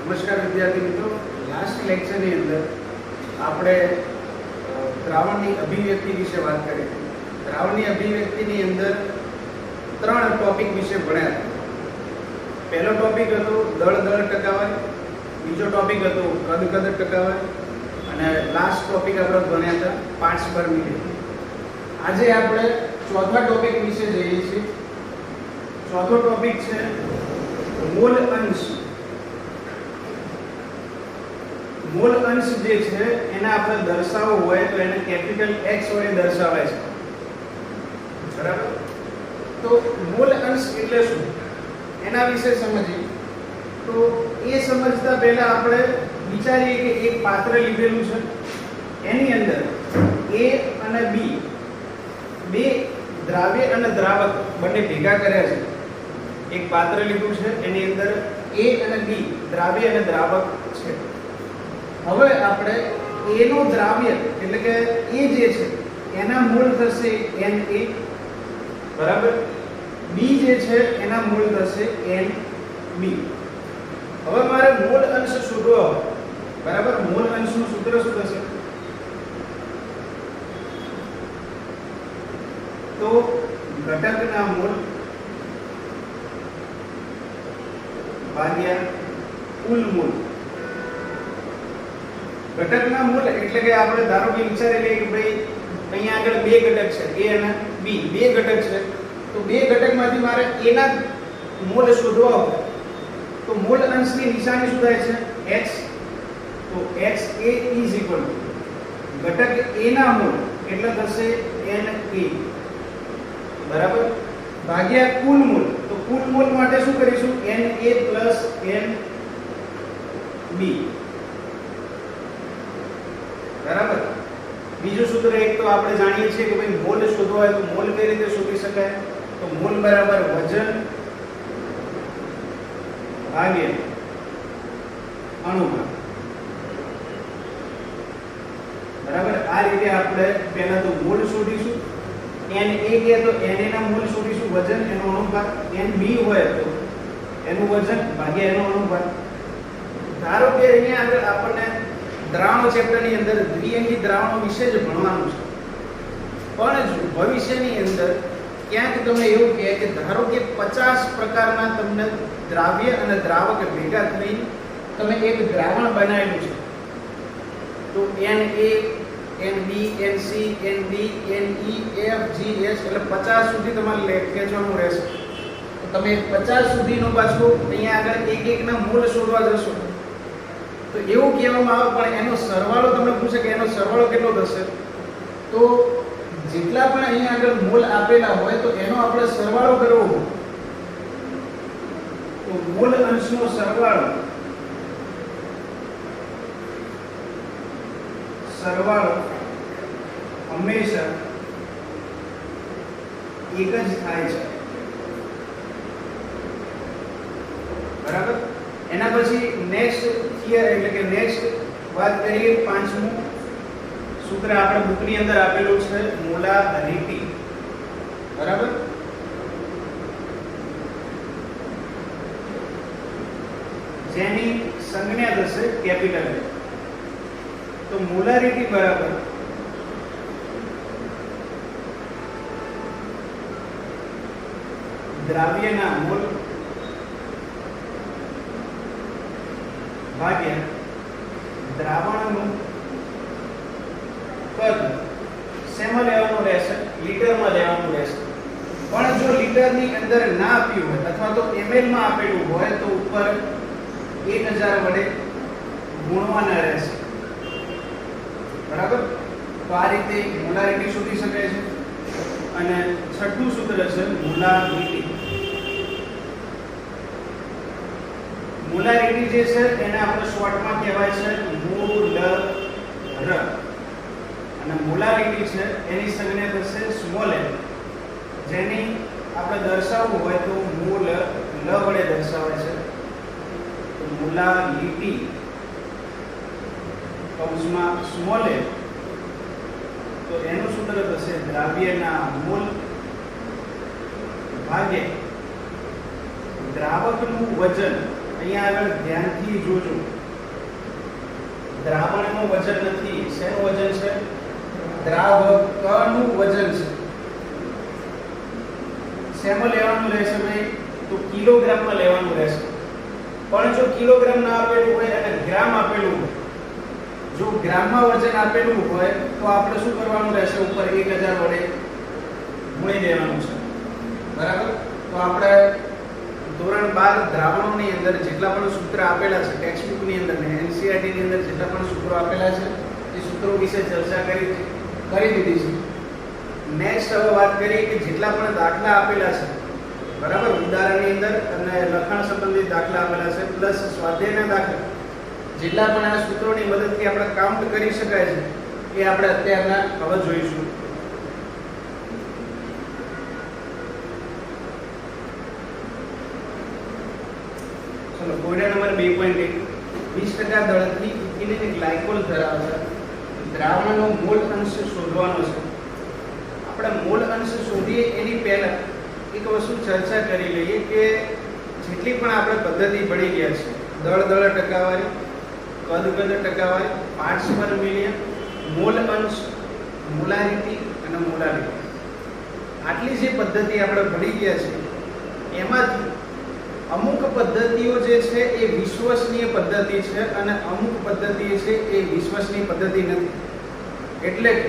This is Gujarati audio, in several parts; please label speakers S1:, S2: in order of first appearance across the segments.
S1: નમસ્કાર વિદ્યાર્થી મિત્રો, લાસ્ટ લેક્ચરની અંદર આપણે દ્રાવણની અભિવ્યક્તિ વિશે વાત કરી હતી. દ્રાવણની અભિવ્યક્તિની અંદર 3 ટોપિક વિશે ભણ્યા હતા. પહેલો ટોપિક હતો દળ ટકાવારી, બીજો ટોપિક હતો કદ ટકાવારી અને લાસ્ટ ટોપિક આપણે ભણ્યા હતા પાર્ટ્સ પર મિનિટ. આજે આપણે ચોથા ટોપિક વિશે જઈએ છીએ. ચોથો ટોપિક છે મોલ અંશ. મોલ અંશ જે છે એને આપણે દર્શાવવો હોય તો એને કેપિટલ X વડે દર્શાવાય છે, બરાબર? તો મોલ અંશ એટલે શું એના વિશે સમજીએ. તો એ સમજતા પહેલા આપણે વિચારીએ કે એક પાત્ર લીધેલું છે, એની અંદર A અને B બે દ્રાવ્ય અને દ્રાવક બંને ભેગા કર્યા છે. એક પાત્ર લીધું છે, એની અંદર A અને B દ્રાવ્ય અને દ્રાવક છે. હવે આપણે A નો દ્રાવ્ય એટલે કે A જે છે એના મૂળ થશે Na, બરાબર? B જે છે એના મૂળ થશે Nb. હવે મારે મોલ અંશ શોધવો, બરાબર? મોલ અંશનું સૂત્ર શું થશે? તો ઘટકના મોલ ભાગ્યા કુલ મોલ. ઘટકના મૂળ એટલે કે આપણે ધારો કે વિચારી લઈએ કે ભાઈ અહીંયા આગળ બે ઘટક છે A અને B, બે ઘટક છે. તો બે ઘટકમાંથી મારે A ના મૂળ શોધવા હોય તો મૂળ અંશની નિશાની શું થાય છે? X. તો XA ઇઝ ઇક્વલ ટુ ઘટક A ના મૂળ એટલે થશે Na, બરાબર? ભાગ્યા કુલ મૂળ. તો કુલ મૂળ માટે શું કરીશું? Na Nb, બરાબર? બીજું સૂત્ર એક તો આપણે જાણીએ છીએ કે ભાઈ મોલ શોધવા હોય તો મોલ કઈ રીતે શોધી શકાય? તો મોલ બરાબર વજન ભાગ્યા અણુભાર, બરાબર? આ રીતે આપણે પહેલા તો મોલ શોધીશું. Na કે તો Na ના મોલ શોધીશું, વજન એનો અણુભાર. Nb હોય તો એનું વજન ભાગ્યા એનો અણુભાર. ધારો કે અહીંયા આગળ આપણને દ્રાવણ ચેપ્ટરની અંદર દ્વિઅંગી દ્રાવણો વિશે જ ભણવાનું છે, પણ ભવિષ્યની અંદર ક્યાંક તમને એવું કહે કે ધારો કે 50 પ્રકારના તમને દ્રાવ્ય અને દ્રાવક ભેગા થઈ તમે એક દ્રાવણ બનાવેલું છે. તો Na, Nb, Nc, Nb, Ne, F, G, H એટલે 50 સુધી તમારે ખેંચવાનું રહેશે. તો તમે 50 સુધીનો પાછું અહીંયા આગળ એક એકના મૂળ શોધવા જશો તો એવું કહેવામાં આવે, પણ એનો સરવાળો તમને પૂછે કે એનો સરવાળો કેટલો થશે? તો જેટલા પણ અહીંયા આગળ મોલ આપેલા હોય તો એનો આપણે સરવાળો કરવો હોય તો મોલ અંશનો સરવાળો હંમેશા એક જ થાય છે, બરાબર? એના પછી નેક્સ્ટ થિયર એટલે કે નેક્સ્ટ વાત કરીએ. 5મું સૂત્ર આપણે બુકની અંદર આપેલું છે મોલારિટી, બરાબર? જેની સંજ્ઞા થશે કેપિટલ. તો મોલારિટી બરાબર દ્રાવ્યના મોલ ભાગ્યા દ્રાવણનું કદ. શેમાં લેવાનું રહેશે? લીટરમાં લેવાનું રહેશે. પણ જો લીટરની અંદર ના આપ્યું હોય અથવા તો ml માં આપેલું હોય તો ઉપર 1000 વડે ગુણવાના રહેશે, બરાબર? તો આ રીતે મોલારિટી શોધી શકાય છે. અને છઠ્ઠું સૂત્ર છે મોલારિટી. મોલારિટી જે છે એને આપણે શોર્ટમાં કહેવાય છે મોલર. અને મોલારિટી છે એની સંજ્ઞા થશે સ્મોલ m, જેની આપણે દર્શાવવું હોય તો મોલ લ વડે દર્શાવાય છે. તો મોલારિટી કૌંસમાં સ્મોલ m, તો એનું સૂત્ર થશે દ્રાવ્યના મોલ ભાગ્યા દ્રાવકનું વજન અહીંયા આગળ ધ્યાનથી જોજો, દ્રાવણનું વજન નથી. શેનું વજન છે? દ્રાવકનું વજન છે. શેમાં લેવાનું રહેશે ભાઈ? તો કિલોગ્રામમાં લેવાનું રહેશે. પણ જો કિલોગ્રામ ના આપેલું હોય અને ગ્રામ આપેલું હોય, જો ગ્રામમાં વજન આપેલું હોય તો આપણે શું કરવાનું રહેશે? ઉપર 1000 વડે ગુણી દેવાનું છે. બરાબર? તો આપણે ધોરણ 12 દ્રાવણોની અંદર જેટલા પણ સૂત્ર આપેલા છે ટેક્સ્ટ બુક ની અંદર ને એનસીઈઆરટી ની અંદર જેટલા પણ સૂત્રો આપેલા છે એ સૂત્રો વિશે ચર્ચા કરી દીધી છે. નેક્સ્ટ હવે વાત કરીએ કે જેટલા પણ દાખલા આપેલા છે, બરાબર, ઉદાહરણની અંદર અને લખાણ સંબંધિત દાખલા આપેલા છે પ્લસ સ્વાધ્યાયના દાખલા, જેટલા પણ આ સૂત્રોની મદદથી આપણે કાઉન્ટ કરી શકાય છે એ આપણે અત્યારના હવે જોઈશું. ચલો, કોયડા નંબર 2.1 20% દળથી ઇથિલિન ગ્લાયકોલ ધરાવતા દ્રાવણનો મોલ અંશ શોધવાનો છે. આપણે મોલ અંશ શોધીએ એની પહેલા એક વસ્તુ ચર્ચા કરી લઈએ કે જેટલી પણ આપણે પદ્ધતિ ભણી ગયા છે, દળ ટકાવારી, કદ ટકાવારી, પાર્ટ્સ પર મિલિયન, મોલ અંશ, મોલારિટી અને મોલારિટી, આટલી જે પદ્ધતિ આપણે ભણી ગયા છે એમાંથી અમુક પદ્ધતિઓ જે છે એ વિશ્વસનીય પદ્ધતિ છે અને અમુક પદ્ધતિ છે એ વિશ્વસનીય પદ્ધતિ નથી. એટલે કે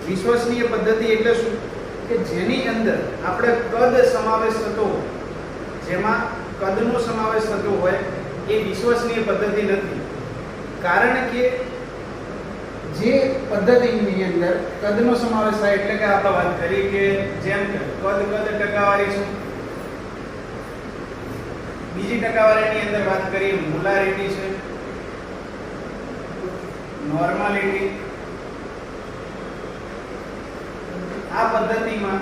S1: વિશ્વસનીય પદ્ધતિ એટલે શું? કે જેની અંદર આપણે કદ સમાવેશ થતો હોય, જેમાં કદનો સમાવેશ થતો હોય એ વિશ્વસનીય પદ્ધતિ નથી. કારણ કે જે પદ્ધતિની અંદર કદનો સમાવેશ થાય એટલે કે આપણે વાત કરી કે જેમ કે કદ ટકાવારી છે, બીજી ટકાવારીની અંદર વાત કરીએ મોલારિટી છે, નોર્માલિટી. આ પદ્ધતિમાં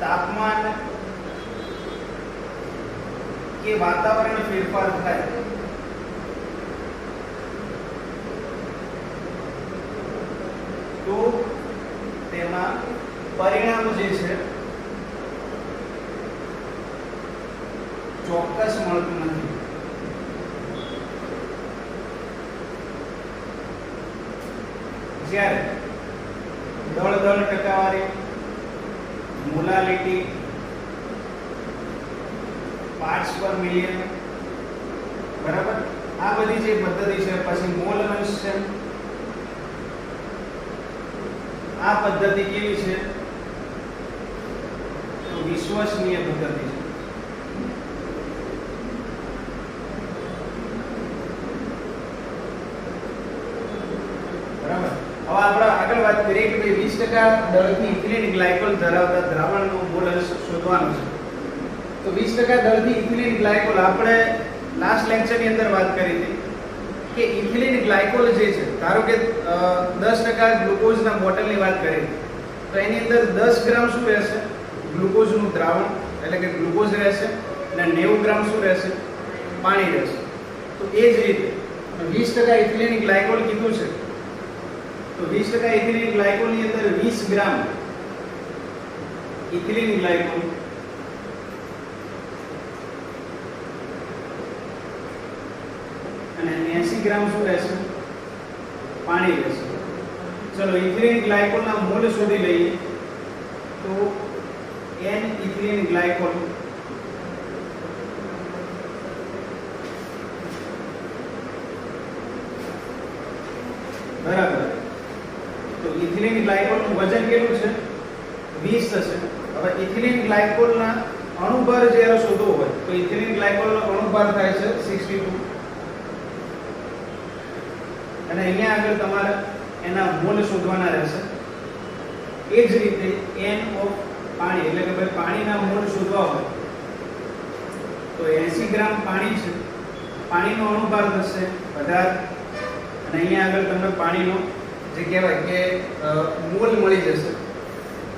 S1: તાપમાન કે વાતાવરણ ફેરફાર થાય તો તેમાં પરિણામ જે છે ચોક્કસ મળતું નથી. જ્યારે દળ ટકાવારી, મોલાલિટી, પાર્ટ્સ પર મિલિયન, બરાબર, આ બધી જે પદ્ધતિ છે, પછી મોલ અંશ છે, આ પદ્ધતિ કેવી છે? તો વિશ્વસનીય પદ્ધતિ છે. હવે આપણે આગળ વાત કરીએ કે ભાઈ 20% દળથી ઇથિલિન ગ્લાયકોલ ધરાવતા દ્રાવણનો મોલ અંશ શોધવાનો છે. તો 20% દળથી ઇથિલિન ગ્લાયકોલ આપણે લાસ્ટ લેક્ચરની અંદર વાત કરી હતી કે ઇથિલિન ગ્લાયકોલ જે છે, ધારો કે 10% ગ્લુકોઝના બોટલની વાત કરી તો એની અંદર 10 ગ્રામ શું રહેશે? ગ્લુકોઝનું દ્રાવણ એટલે કે ગ્લુકોઝ રહેશે અને 90 ગ્રામ શું રહેશે? પાણી રહેશે. તો એ જ રીતે 20% ઇથિલિન ગ્લાયકોલ કીધું છે તો 20% ઇથિલિન ગ્લાયકોલ ની અંદર 20 ગ્રામ ઇથિલિન ગ્લાયકોલ અને 80 ગ્રામ શું રહેશે? પાણી રહેશે. ચલો, ઇથિલિન ગ્લાયકોલ ના મોલ શોધી લઈએ. તો n ઇથિલિન ગ્લાયકોલ બરાબર. તો ઇથિલિન ગ્લાયકોલ નું વજન કેટલું છે? 20 થશે. હવે ઇથિલિન ગ્લાયકોલ ના અણુભાર જ્યારે શોધવો હોય તો ઇથિલિન ગ્લાયકોલ નો અણુભાર થાય છે 62 અને અહીંયા આગળ તમારે એના મોલ શોધવાના રહેશે. એ જ રીતે n ઓફ પાણી એટલે કે ભાઈ પાણીના મોલ શોધવા હોય તો 80 ગ્રામ પાણી છે, પાણીનો અણુભાર થશે 18 અને અહીંયા આગળ તમને પાણીનો જે કહેવાય કે મોલ મળી જશે.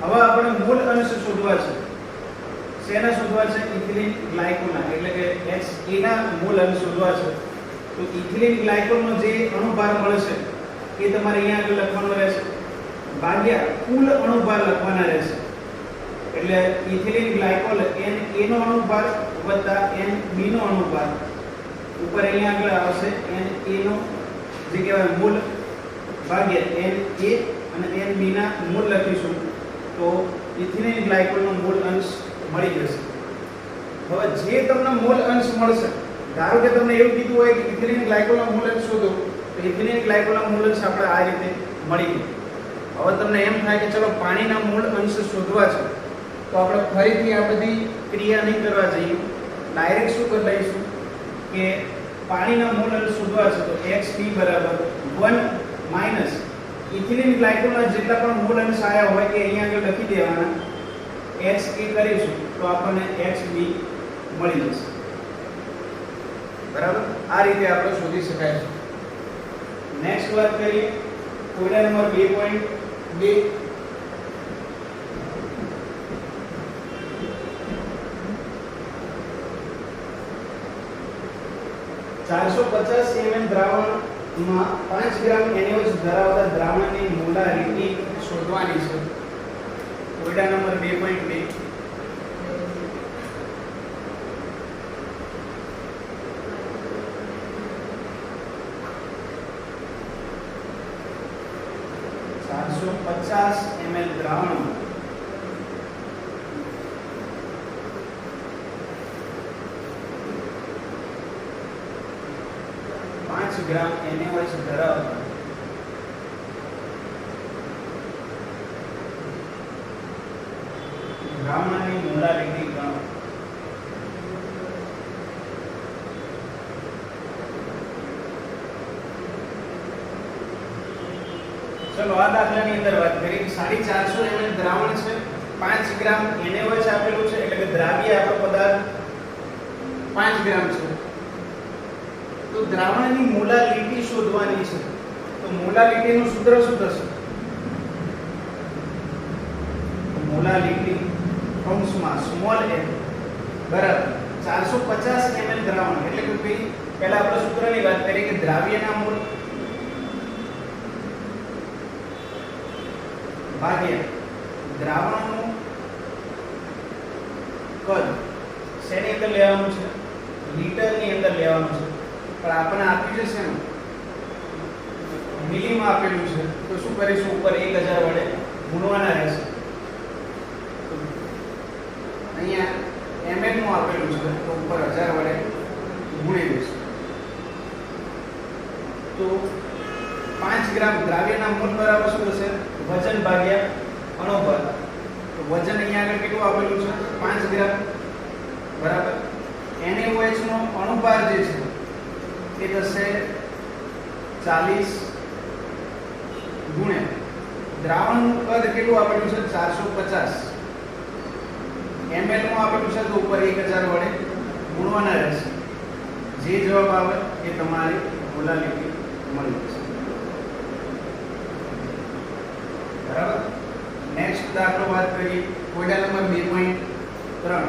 S1: હવે આપણે મોલ અંશ શોધવા છે. શેના શોધવા છે? ઇથિલિન ગ્લાયકોલના એટલે કે HA ના મોલ અંશ શોધવા છે. તો ઇથિલિન ગ્લાયકોલનો જે અણુભાર મળશે એ તમારે અહીંયા આગળ લખવાનો રહેશે ભાગ્યા કુલ અણુભાર લખવાના રહેશે. એટલે ઇથિલિન ગ્લાયકોલ Na નો અણુભાર વત્તા Nb નો અણુભાર ઉપર અહીંયા આગળ આવશે Na નો જે કહેવાય મૂળ ભાગ્યા Na અને Nb ના મૂળ લખીશું તો ઇથિલિન ગ્લાયકોલ નો મૂળ અંશ મળી જશે. હવે જે તમને મૂળ અંશ મળશે, ધારો કે તમને એવું કીધું હોય કે ઇથિલિન ગ્લાયકોલ નો મૂળ અંશ શોધો, તો ઇથિલિન ગ્લાયકોલ નો મૂળ અંશ આપણે આ રીતે મળી ગયો. હવે તમને એમ થાય કે ચલો પાણીના મૂળ અંશ શોધવા છે, તો આપણે ફરીથી આ બધી ક્રિયા નહીં કરવા જઈએ, ડાયરેક્ટ શું કરી લઈશું કે પાણીના મૂળ અંશ શોધવા છે તો xp બરાબર 1 માઈનસ ઇથિલિન ગ્લાયકોલના જેટલા પણ મૂળ અંશ આયા હોય એ અહીંયા આગળ લખી દેવાના, xa કરીશું તો આપણને xb મળી જશે. બરાબર, આ રીતે આપણે શોધી શકાય છે. નેક્સ્ટ વાત કરીએ કોયડા નંબર 2.2. ml દ્રાવણમાં 5 ગ્રામ NaOH ધરાવતા દ્રાવણની મોલારિટી શોધવાની છે. કોયડા નંબર 2.2. ml દ્રાવણ 5 ગ્રામ NaOH ધરાવતા દ્રાવણની મોલારિટી ગણો. ચલો આ દાખલાની અંદર વાત કરીએ કે 450 ml દ્રાવણ છે, 5 ગ્રામ NaOH આપેલું છે, એટલે કે દ્રાવ્ય આપણો પદાર્થ 5 ગ્રામ છે. તો દ્રાવણની મોલારિટી શોધવાની છે. તો મોલારિટીનું સૂત્ર શું થશે? મોલારિટી કૌંસમાં સ્મોલ m બરાબર 450 ml દ્રાવણ, એટલે કે ભાઈ પહેલા આપણે સૂત્રની વાત કરીએ કે દ્રાવ્યના મોલ ભાગ્યા દ્રાવણનું કદ શેની અંદર લેવાનું છે? લીટરની અંદર લેવાનું છે. પણ આપણને આપ્યું છે શેનું? મિલીમાં આપેલું છે. તો શું કરીશું? ઉપર 1000 વડે ગુણવાના રહેશે. અહીંયા ml નું આપેલું છે તો ઉપર 1000 વડે ગુણી દઈશું. તો 5 ગ્રામ દ્રાવ્યના મોલ બરાબર શું થશે? વજન ભાગ્યા અણુભાર. તો વજન અહીંયા આગળ કેટલું આપેલું છે? 5 ગ્રામ બરાબર. NaOH નો અણુભાર જે છે એ થશે 40 ગુણ્યા દ્રાવણનું કદ કેટલું આપેલું છે? 450 ml નું આપેલું છે તો ઉપર 1000 વડે ગુણવાના રહેશે. જે જવાબ આવે એ તમારી મોલારિટી મળી જશે. બરાબર. નેક્સ્ટ દાખલો વાત કરીએ કોયડા નંબર 2.3.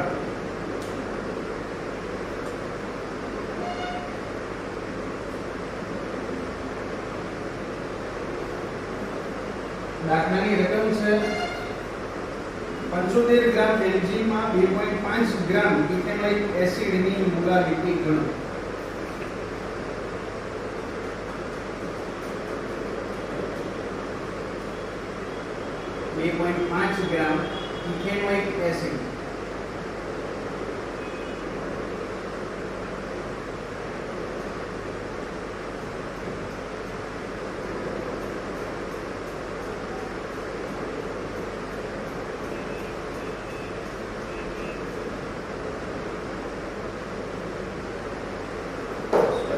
S1: દાખલાની રકમ છે 75 ગ્રામ બેન્ઝીનમાં 2.5 ગ્રામ ઇથેનોઇક એસિડની મોલારિટી ગણો. .5 ગ્રામ ઇથેનોઇક એસિડ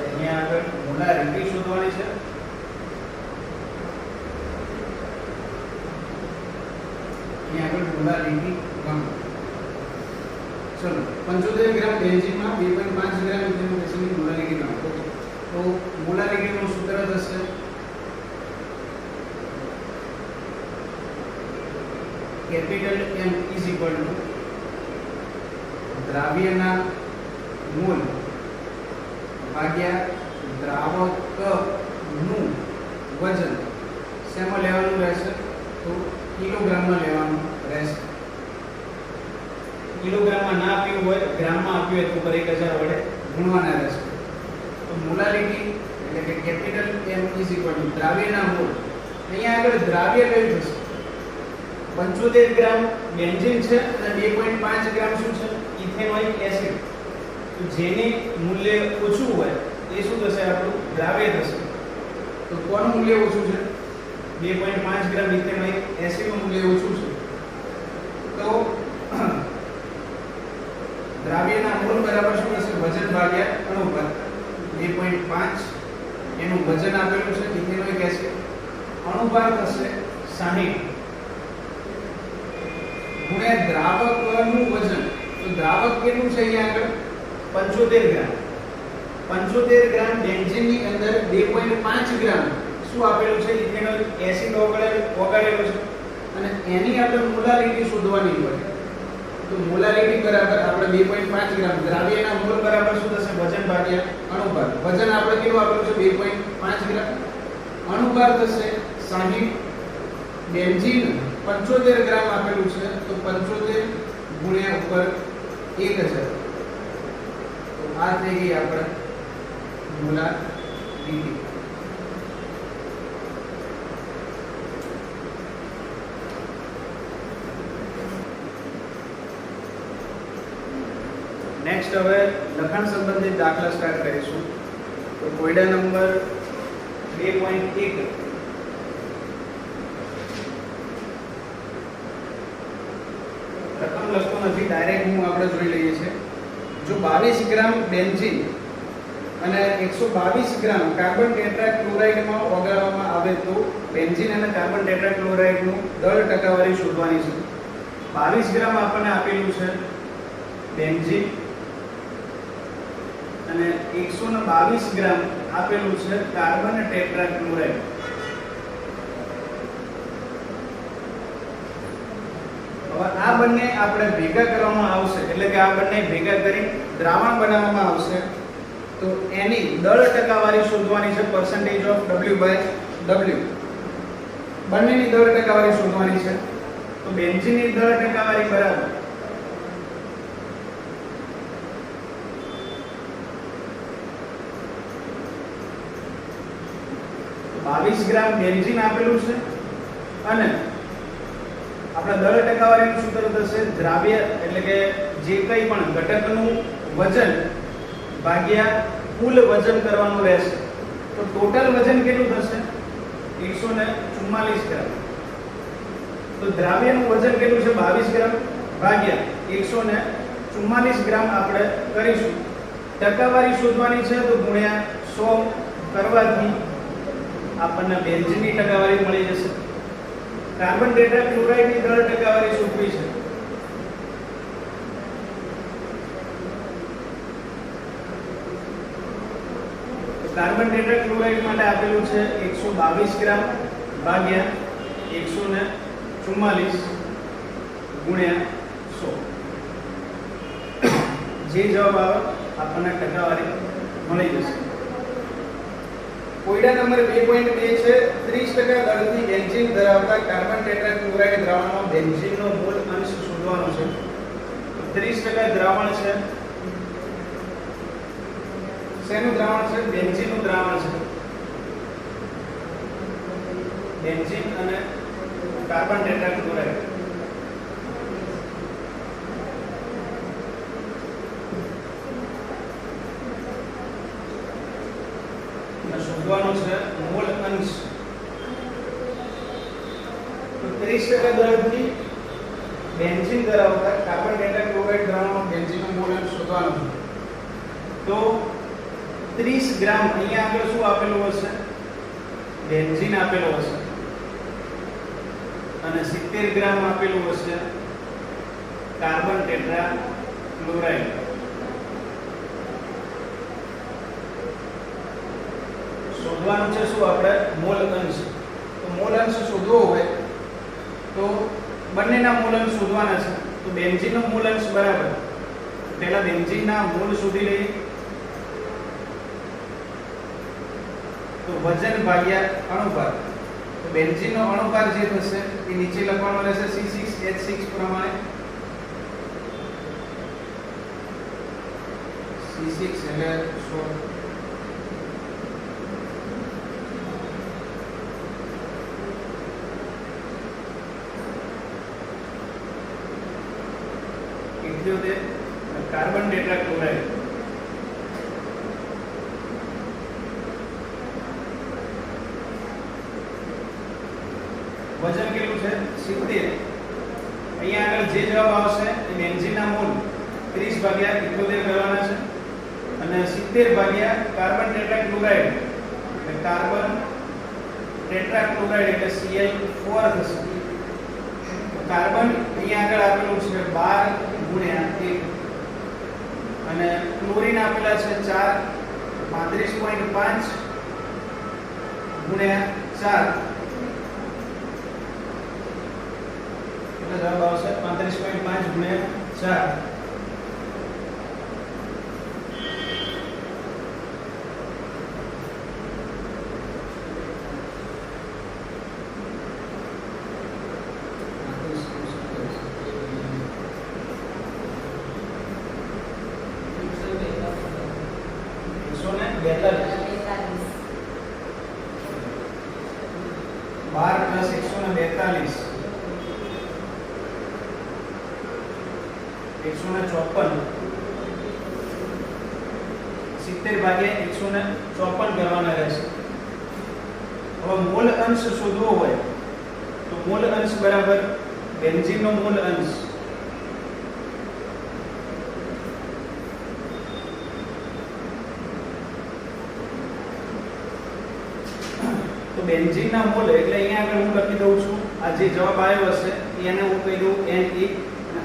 S1: અહીંયા આગળ મોલારિટી શોધવાની છે. મોલારિટી ગણો. ચલો 75 ગ્રામ બેન્ઝીનમાં 2.5 ગ્રામ ઇથેનોઇક એસિડની મોલારિટી ગણો. તો મોલારિટીનું સૂત્ર થશે capital M is equal to દ્રાવ્યના મોલ ભાગ્યા દ્રાવકનું વજન. શેમાં લેવાનું રહેશે? તો કિલોગ્રામમાં લેવાનું રહેશે. કિલોગ્રામમાં ના આપ્યું હોય ગ્રામમાં આપ્યું હોય તો ઉપર 1000 વડે ગુણવાના રહેશે. તો મોલાલિટી એટલે કે કેપિટલ M = દ્રાવ્યના મોલ. અહીંયા આગળ દ્રાવ્ય કયું થશે? 75 ગ્રામ બેન્ઝીન છે અને 2.5 ગ્રામ શું છે? Ethanoic acid. તો જેની મૂલ્ય ઓછું હોય એ શું થશે? આપણું દ્રાવ્ય થશે. તો કોનું મૂલ્ય ઓછું છે? 2.5 ગ્રામ ઇથેનોઇક એસિડનું મૂલ્ય ઓછું છે. તો દ્રાવ્યના મોલ બરાબર શું થશે? વજન ભાગ્યા અણુભાર. 2.5 એનું વજન આપેલું છે ઇથેનોઇક એસિડ. અણુભાર થશે 60 ગુણ્યા દ્રાવકનું વજન. તો દ્રાવક કેટલું છે અહીંયા આગળ? 75 ગ્રામ. 75 ગ્રામ બેન્ઝીનની અંદર 2.5 ગ્રામ શું આપેલું છે? ઇથેનોઇક એસિડ ઓગાળેલો છે. અને એની આપણે મોલાલિટી શોધવાની હોય. તો મોલાલિટી બરાબર આપણે 2.5 ગ્રામ દ્રાવ્યના મોલ બરાબર શું થશે? વજન ભાગ્યા અણુભાર. વજન આપણે કેટલું આપેલું છે? 2.5 ગ્રામ. અણુભાર થશે 60. બેન્ઝીન 75 ગ્રામ આપેલું છે. તો 75 ગુણ્યા ઉપર 1000. તો આ થઈ ગઈ આપણે મોલાલિટી. નેક્સ્ટ હવે લખાણ સંબંધિત દાખલા સ્ટાર્ટ કરીશું. તો કોયડા નંબર 2.1. રકમ લખતો નથી, ડાયરેક્ટ હું આપણે જોઈ લઈએ છીએ. જો 22 ગ્રામ બેન્ઝીન અને 122 ગ્રામ કાર્બન ટેટ્રાક્લોરાઇડમાં ઓગાળવામાં આવે તો બેન્ઝીન અને કાર્બન ટેટ્રાક્લોરાઇડનું દળ ટકાવારી શોધવાની છે. 22 ગ્રામ આપણને આપેલું છે બેન્ઝીન અને 122 ગ્રામ આપેલું છે કાર્બન ટેટ્રાક્લોરાઇડ. હવે આ બંને આપણે ભેગા કરવામાં આવશે, એટલે કે આ બંને ભેગા કરી દ્રાવણ બનાવવામાં આવશે. તો એની દળ ટકાવારી શોધવાની છે, percentage of W/W. બંનેની દળ ટકાવારી શોધવાની છે. તો બેન્ઝીનની દળ ટકાવારી બરાબર તો 22 ગ્રામ બેન્ઝીન આપેલું છે અને આપણા દળ ટકાવારીનું સૂત્ર થશે દ્રાવ્ય એટલે કે જે કંઈ પણ ઘટકનું વજન ભાગ્યા કુલ વજન કરવાનું રહેશે. તો ટોટલ વજન કેટલું થશે? 144 ગ્રામ. તો દ્રાવ્યનું વજન કેટલું છે? 22 ગ્રામ ભાગ્યા 144 ગ્રામ આપણે કરીશું. ટકાવારી શોધવાની છે તો ગુણ્યા 100 કરવાથી આપણને બેન્ઝીનની ટકાવારી મળી જશે. કાર્બન ટેટ્રાક્લોરાઇડની દળ ટકાવારી શોધવી છે. તો કાર્બન ટેટ્રાક્લોરાઇડ માટે આપેલું છે 122 ગ્રામ ભાગ્યા 144 ગુણ્યા 100. જે જવાબ આવે આપણને ટકાવારી મળી જશે. કોયડા નંબર 2.2 છે 30% દળથી બેન્ઝીન ધરાવતા કાર્બન ટેટ્રાક્લોરાઇડ દ્રાવણમાં બેન્ઝીનનો મોલ અંશ શોધવાનો છે. 30% દ્રાવણ છે. શેનું દ્રાવણ છે? બેન્ઝીનનું દ્રાવણ છે. બેન્ઝીન અને કાર્બન ટેટ્રાક્લોરાઇડ. શોધવાનો છે મોલ અંશ. તો 30% દળથી બેન્ઝીન ધરાવતા કાર્બન ટેટ્રાક્લોરાઇડ દ્રાવણમાં બેન્ઝીનનો મોલ અંશ શોધવાનો છે. તો 30 ગ્રામ અહીંયા આગળ શું આપેલું હશે? બેન્ઝીન આપેલું હશે અને 70 ગ્રામ આપેલું હશે કાર્બન ટેટ્રાક્લોરાઇડ. શોધવાનું છે શું આપણે? મોલ અંશ. તો મોલ અંશ શોધવો હોય તો બંનેના મોલ અંશ શોધવાના છે. તો બેન્ઝીનનો મોલ અંશ બરાબર પહેલા બેન્ઝીનના મોલ શોધી લઈએ. તો વજન ભાગ્યા અણુભાર. તો બેન્ઝીનનો અણુભાર જે થશે એ નીચે લખવાનો રહેશે C6H6 પ્રમાણે. C6 એટલે 16 કાર્બન ટેટ્રાક્લોરાઇડ વજન કેટલું છે 70. અહીંયા આગળ જે જવાબ આવશે એ બેન્ઝીનના મોલ 30 ભાગ્યા 71 કરવાના છે અને 70 ભાગ્યા કાર્બન ટેટ્રાક્લોરાઇડ એટલે કાર્બન ટેટ્રાક્લોરાઇડ એટલે Cl4 થશે. કાર્બન અહીંયા આગળ આપેલું છે 12 ગુણ્યા 1 અને ક્લોરીન આપેલા છે 4 35.5 ગુણ્યા 4 એટલે જવાબ આવશે 35.5 ગુણ્યા 4. बार प्लस 142 154 70 ભાગ્યા 154 કરવાના રહેશે. હવે મોલ અંશ શોધવો હોય તો મોલ અંશ બરાબર બેન્ઝીનનો મોલ અંશ બેન્ઝીનના મોલ એટલે અહીંયા આગળ હું લખી દઉં છું આ જે જવાબ આવ્યો હશે એને હું કહી દઉં Na અને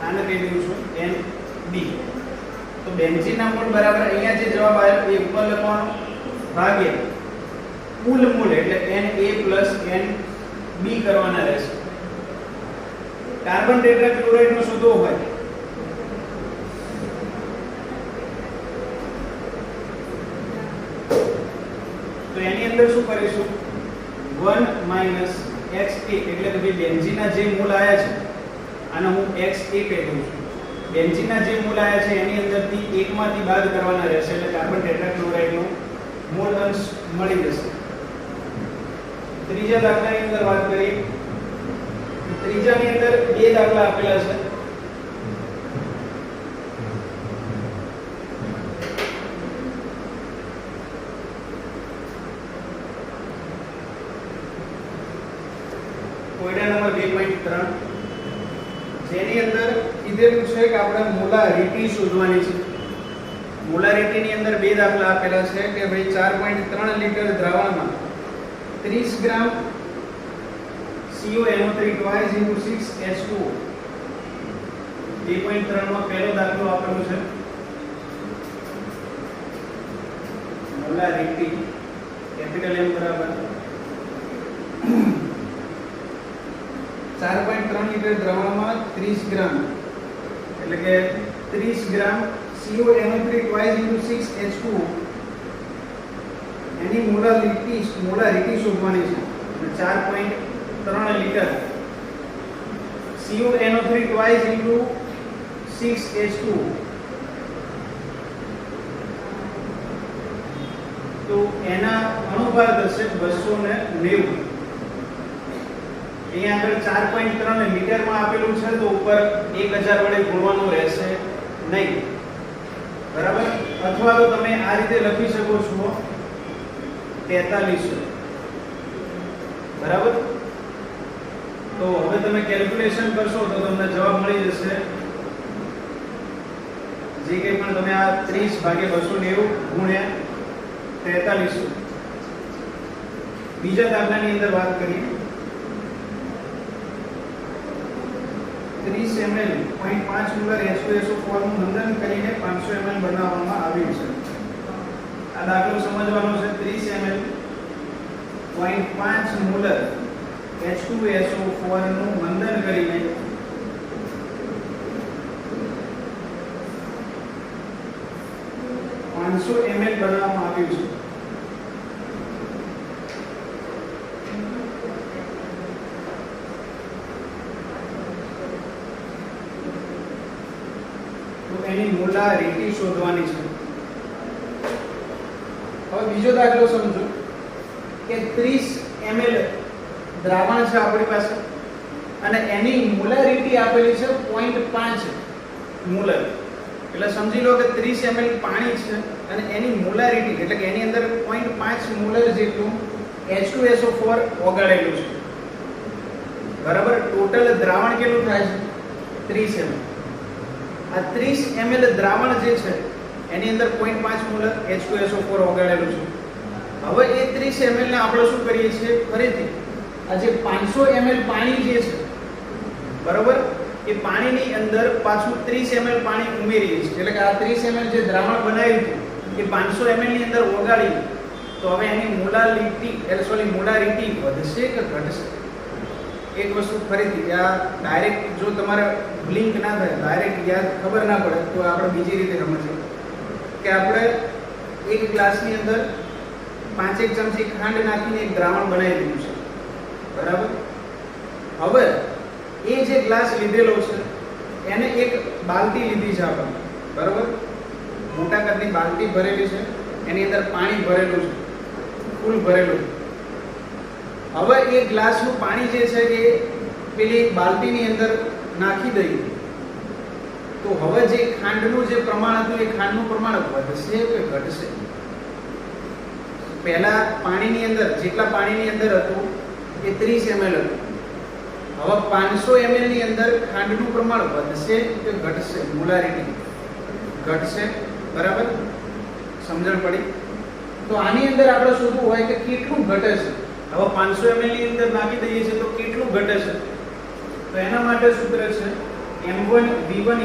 S1: આને કહી દઉં છું Nb. તો બેન્ઝીનના મોલ બરાબર અહીંયા જે જવાબ આવ્યો એ ઉપર લખવાનો ભાગ્યા કુલ મોલ એટલે Na Nb કરવાના રહેશે. કાર્બન ટેટ્રાક્લોરાઇડ નો શોધવો હોય તો એની અંદર શું કરીશું 1 માઈનસ Xa એટલે કે ભાઈ બેન્ઝીનના જે મોલ આયા છે આને હું Xa કહી દઉં છું. બેન્ઝીનના જે મોલ આયા છે એની અંદરથી 1 માંથી બાદ કરવાના રહેશે એટલે કાર્બન ટેટ્રાક્લોરાઇડનો મોલ અંશ મળી જશે. ત્રીજા દાખલાની અંદર વાત કરીએ. ત્રીજાની અંદર બે દાખલા આપેલા છે. કોયડા નંબર 2.3 જેની અંદર કીધેલું છે કે આપણે મોલારિટી શોધવાની છે. મોલારિટીની અંદર બે દાખલા આપેલા છે કે ભાઈ 4.3 લિટર દ્રાવણમાં 30 ગ્રામ CuNO3 twice into 6H2O. 2.3 માં પહેલો દાખલો આપેલો છે મોલારિટી કેપિટલ M બરાબર 4.3 લિટર દ્રાવણમાં 30 ગ્રામ એટલે કે 30 ગ્રામ CuNO3 twice into 6H2O એની મોલારિટી શોધવાની છે. 4.3 litre CuNO3 twice into 6H2O તો એના અણુભાર થશે 290. અહીંયા આગળ 4.3 લિટરમાં આપેલું છે તો ઉપર 1000 વડે ગુણવાનું રહેશે નહીં, બરાબર. અથવા તો તમે આ રીતે લખી શકો છો 4300, બરાબર. તો હવે તમે કેલ્ક્યુલેશન કરશો તો તમને જવાબ મળી જશે જે કે પણ તમે આ 30 ભાગ્યા 290 ગુણ્યા 4300. બીજા દાખલાની અંદર વાત કરીએ. 30 ml 0.5 મોલર H2SO4 નું મંથન કરીને 500 ml બનાવવામાં આવ્યું છે. આ દાખલો સમજવાનો છે. 30 ml 0.5 મોલર H2SO4 નું મંથન કરીને 500 ml બનાવવામાં આવ્યું છે. એની મોલારિટી શોધવાની છે. બીજો દાખલો સમજો કે 30 ml દ્રાવણ છે આપણી પાસે અને એની મોલારિટી આપેલી છે 0.5 મોલર. એટલે સમજી લો કે 30 ml પાણી છે અને એની મોલારિટી એટલે કે એની અંદર 0.5 મોલર જેટલું H2SO4 ઓગાળેલું છે. બરાબર. ટોટલ દ્રાવણ કેટલું થાય છે 30 ml. આ 30 ml દ્રાવણ જે છે એની અંદર 0.5 મોલર H2SO4 ઓગાળેલું છે. હવે એ 30 ml ને આપણે શું કરીએ છીએ, ફરીથી આ જે 500 ml પાણી જે છે બરાબર, એ પાણીની અંદર પાછું 30 ml પાણી ઉમેરીએ છીએ. એટલે કે આ 30 ml જે દ્રાવણ બનાવ્યું હતું એ 500 ml ની અંદર ઓગાળી, તો હવે એની મોલારિટી વધશે કે ઘટશે? એક વસ્તુ ફરીથી આ ડાયરેક્ટ જો તમારે બ્લિંક ના થાય, ડાયરેક્ટ યાદ ખબર ના પડે, તો આપણે બીજી રીતે સમજીએ કે આપણે એક ગ્લાસની અંદર 5 ચમચી ખાંડ નાખીને એક દ્રાવણ બનાવી દીધું છે. બરાબર. હવે એ જે ગ્લાસ લીધેલો છે એને એક બાલટી લીધી છે આપણે. બરાબર. મોટા કદની બાલટી ભરેલી છે, એની અંદર પાણી ભરેલું છે, ફૂલ ભરેલું છે. હવે એ ગ્લાસનું પાણી જે છે એ પેલી બાલટીની અંદર નાખી દઈએ, તો હવે જે ખાંડનું જે પ્રમાણ હતું એ ખાંડનું પ્રમાણ વધશે કે ઘટશે? પહેલા પાણીની અંદર જેટલા પાણીની અંદર હતું એ 30 ml હતું. હવે 500 ml ની અંદર ખાંડનું પ્રમાણ વધશે કે ઘટશે? મોલારિટી ઘટશે. બરાબર. સમજણ પડી? તો આની અંદર આપણે શોધવું હોય કે કેટલું ઘટે છે. હવે 500 ml ની અંદર નાખી દઈએ છીએ તો કેટલું ઘટે છે? તો એના માટે સૂત્ર છે m1v1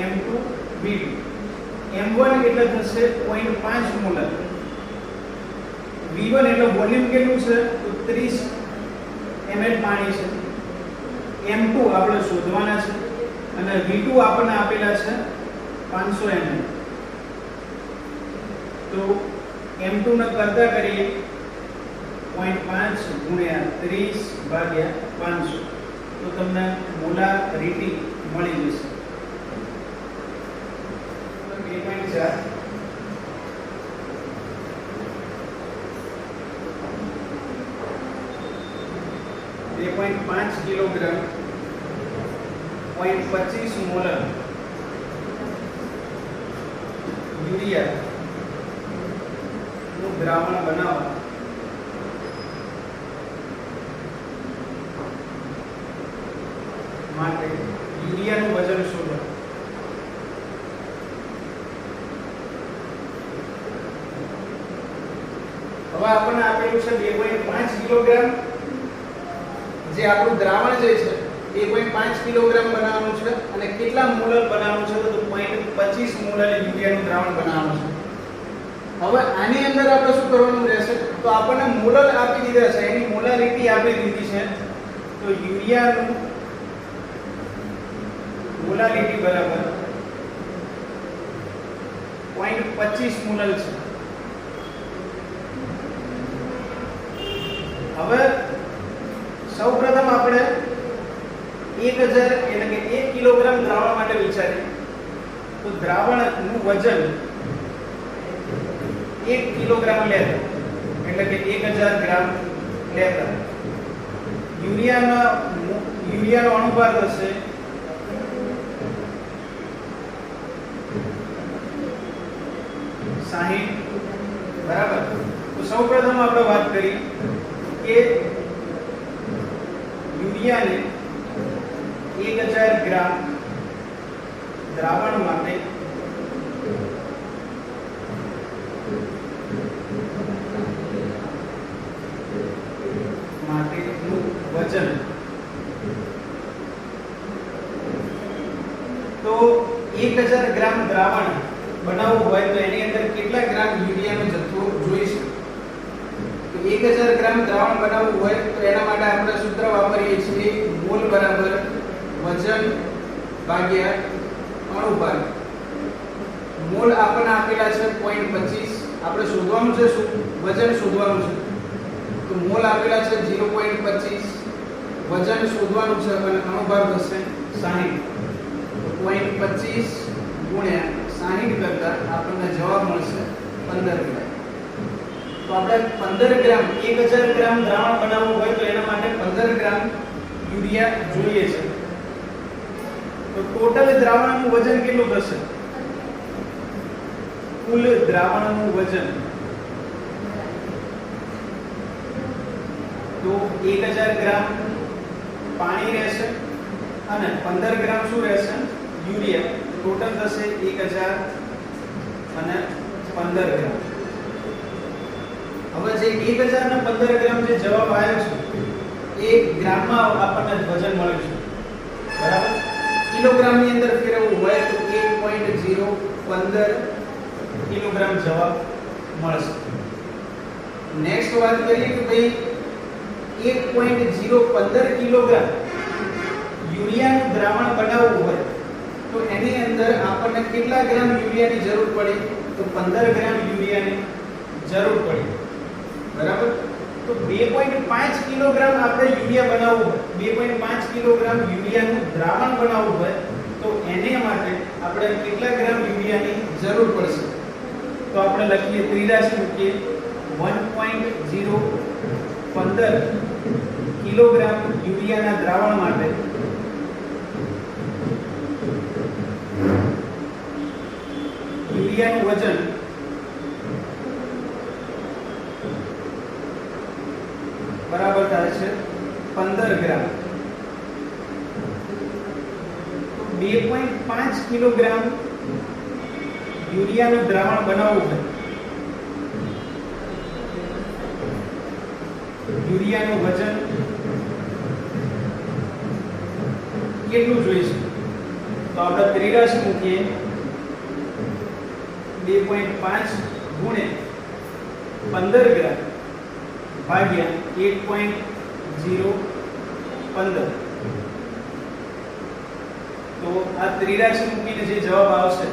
S1: m2v2. m1 એટલે થશે 0.5 મોલર, v1 એટલે વોલ્યુમ કેટલું છે તો 30 ml પાણી છે, m2 આપણે શોધવાના છે અને v2 આપણને આપેલા છે 500 ml. તો m2 ને કરતા કરીએ 0.5 ગુણ્યા 30 ભાગ્યા 500, તો તમને મોલારિટી મળી જશે 2.4. 2.5 કિલોગ્રામ 0.25 મોલર યુરિયા નું દ્રાવણ બનાવવા માટે યુરિયાનું વજન શોધો. હવે આપણને આપેલું છે 2.5 કિલોગ્રામ જે આપણું દ્રાવણ જે છે 2.5 કિલોગ્રામ બનાવવાનું છે અને કેટલા મોલર બનાવવાનું છે તો 0.25 મોલર યુરિયાનું દ્રાવણ બનાવવાનું છે. હવે આની અંદર આપણે શું કરવાનું રહેશે, તો આપણને મોલર આપી દીધા છે, એની મોલારિટી આપી દીધી છે, તો યુરિયાનું મોલારિટી બરાબર 0.25 મોલર છે. હવે સૌપ્રથમ આપણે 1000 એટલે કે 1 કિલોગ્રામ દ્રાવણ માટે વિચારીએ તો દ્રાવણનું વજન 1 કિલોગ્રામ લેતા એટલે કે 1000 ગ્રામ લેતા યુરિયાનો અનુપાત હશે 60. બરાબર. તો સૌપ્રથમ આપણે વાત કરી કે યુરિયાને 1000 ગ્રામ દ્રાવણ માટે માટેનું વજન, તો 1000 ગ્રામ દ્રાવણ બનાવવું હોય તો એની અંદર કેટલા ગ્રામ યુરિયાનો જથ્થો જોઈશે? તો 1000 ગ્રામ દ્રાવણ બનાવવું હોય તો એના માટે આપણે સૂત્ર વાપરીએ છીએ મોલ બરાબર વજન ભાગ્યા અણુભાર. મોલ આપણને આપેલા છે 0.25, આપણે શોધવાનું છે શું? વજન શોધવાનું છે. તો મોલ આપેલા છે 0.25, વજન શોધવાનું છે અને અણુભાર થશે 60. તો 0.25 ગુણ્યા 60 કરતા આપણને જવાબ મળશે 15 ગ્રામ. તો આપણે 15 ગ્રામ 1000 ગ્રામ દ્રાવણ બનાવવું હોય તો એના માટે 15 ગ્રામ યુરિયા જોઈએ છે. તો ટોટલ દ્રાવણનું વજન કેટલું થશે? કુલ દ્રાવણનું વજન તો 1000 ગ્રામ પાણી રહેશે અને 15 ગ્રામ શું રહેશે? યુરિયા. ટોટલ થશે 1000 અને 15 ગ્રામ. હવે જે 1000 અને 15 ગ્રામ જે જવાબ આવ્યો છે એ ગ્રામમાં આપણને વજન મળ્યું છે, બરાબર. કિલોગ્રામની અંદર ફેરવવું હોય તો 1.015 કિલોગ્રામ જવાબ મળશે. નેક્સ્ટ વાત કરીએ કે ભાઈ 1.015 કિલોગ્રામ યુરિયાનું દ્રાવણ બનાવવું હોય તો એની અંદર આપણને કેટલા ગ્રામ યુરિયાની જરૂર પડે? તો 15 ગ્રામ યુરિયાની જરૂર પડે, બરાબર. તો 2.5 કિલોગ્રામ આપણે યુરિયા બનાવવું હોય, 2.5 કિલોગ્રામ યુરિયાનું દ્રાવણ બનાવવું હોય તો એને માટે આપણે કેટલા ગ્રામ યુરિયાની જરૂર પડશે? તો આપણે લખીએ ત્રિરાશી મૂકીએ 1.015 કિલોગ્રામ યુરિયાના દ્રાવણ માટે યુરિયાનું વજન બરાબર થાય છે 15 ગ્રામ. તો 2.5 કિલોગ્રામ યુરિયાનું દ્રાવણ બનાવવું હોય, યુરિયાનું વજન કેટલું જોઈશે? તો આપણે ત્રિરાશી મૂકીએ 2.5 ગુણ્યા 15 ગ્રામ ભાગ્યા 1.015. તો આ ત્રિરાશી મૂકીને જે જવાબ આવશે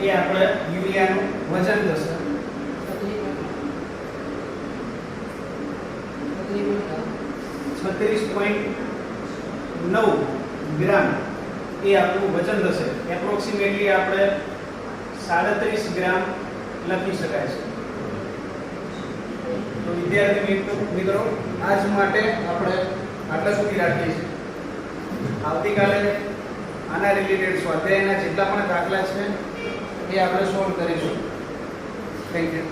S1: એ આપણે યુરિયાનું વજન થશે 36.9 ગ્રામ. એ આપણું વજન થશે. એપ્રોક્સિમેટલી આપણે 37 ગ્રામ લખી શકાય છે. તો વિદ્યાર્થી મિત્રો આજ માટે આપણે આટલા સુધી રાખીએ છીએ. આવતીકાલે આના રિલેટેડ સ્વાધ્યાયના જેટલા પણ દાખલા છે એ આપણે સોલ્વ કરીશું. Thank you.